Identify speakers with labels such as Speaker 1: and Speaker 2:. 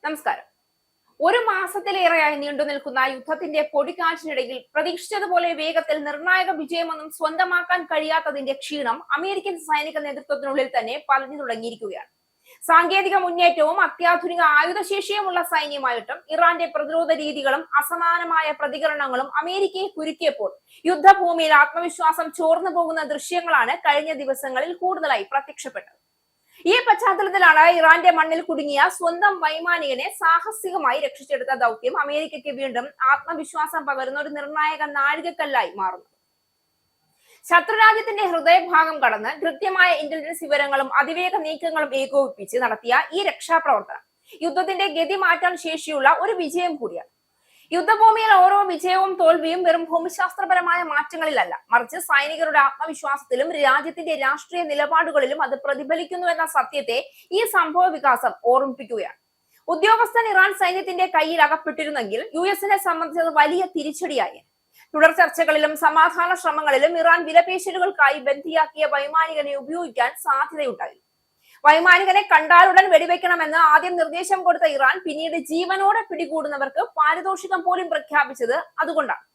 Speaker 1: നമസ്കാരം. ഒരു മാസത്തിലേറെയായി നീണ്ടു നിൽക്കുന്ന യുദ്ധത്തിന്റെ പൊടിക്കാറ്റിനിടയിൽ പ്രതീക്ഷിച്ചതുപോലെ വേഗത്തിൽ നിർണായക വിജയമൊന്നും സ്വന്തമാക്കാൻ കഴിയാത്തതിന്റെ ക്ഷീണം അമേരിക്കൻ സൈനിക നേതൃത്വത്തിനുള്ളിൽ തന്നെ പലഞ്ഞു തുടങ്ങിയിരിക്കുകയാണ്. സാങ്കേതിക മുന്നേറ്റവും അത്യാധുനിക ആയുധശേഷിയുമുള്ള സൈന്യമായിട്ടും ഇറാന്റെ പ്രതിരോധ രീതികളും അസമാനമായ പ്രതികരണങ്ങളും അമേരിക്കയെ കുരുക്കിയപ്പോൾ യുദ്ധഭൂമിയിൽ ആത്മവിശ്വാസം ചോർന്നു പോകുന്ന ദൃശ്യങ്ങളാണ് കഴിഞ്ഞ ദിവസങ്ങളിൽ കൂടുതലായി പ്രത്യക്ഷപ്പെട്ടത്. ഈ പശ്ചാത്തലത്തിലാണ് ഇറാന്റെ മണ്ണിൽ കുടുങ്ങിയ സ്വന്തം വൈമാനികനെ സാഹസികമായി രക്ഷിച്ചെടുത്ത ദൗത്യം അമേരിക്കയ്ക്ക് വീണ്ടും ആത്മവിശ്വാസം പകരുന്ന ഒരു നിർണായക നാഴികക്കല്ലായി മാറുന്നത്. ശത്രുരാജ്യത്തിന്റെ ഹൃദയഭാഗം കടന്ന് കൃത്യമായ ഇന്റലിജൻസ് വിവരങ്ങളും അതിവേഗ നീക്കങ്ങളും ഏകോപിപ്പിച്ച് നടത്തിയ ഈ രക്ഷാപ്രവർത്തനം യുദ്ധത്തിന്റെ ഗതി മാറ്റാൻ ശേഷിയുള്ള ഒരു വിജയം കൂടിയാണ്. യുദ്ധഭൂമിയിൽ ഓരോ വിജയവും തോൽവിയും വെറും ഭൂമിശാസ്ത്രപരമായ മാറ്റങ്ങളിലല്ല, മറിച്ച് സൈനികരുടെ ആത്മവിശ്വാസത്തിലും രാജ്യത്തിന്റെ രാഷ്ട്രീയ നിലപാടുകളിലും അത് പ്രതിഫലിക്കുന്നുവെന്ന സത്യത്തെ ഈ സംഭവ വികാസം ഓർമ്മിപ്പിക്കുകയാണ്. ഉദ്യോഗസ്ഥൻ ഇറാൻ സൈന്യത്തിന്റെ കയ്യിൽ അകപ്പെട്ടിരുന്നെങ്കിൽ യുഎസിനെ സംബന്ധിച്ചത് വലിയ തിരിച്ചടിയായി. തുടർ ചർച്ചകളിലും സമാധാന ശ്രമങ്ങളിലും ഇറാൻ വിലപേശലുകൾക്കായി ബന്ധിയാക്കിയ വൈമാനികനെ ഉപയോഗിക്കാൻ സാധ്യതയുണ്ടായി. വൈമാനികനെ കണ്ടാലുടൻ വെടിവെക്കണമെന്ന് ആദ്യം നിർദ്ദേശം കൊടുത്ത ഇറാൻ പിന്നീട് ജീവനോടെ പിടികൂടുന്നവർക്ക് പാരിതോഷികം പോലും പ്രഖ്യാപിച്ചത് അതുകൊണ്ടാണ്.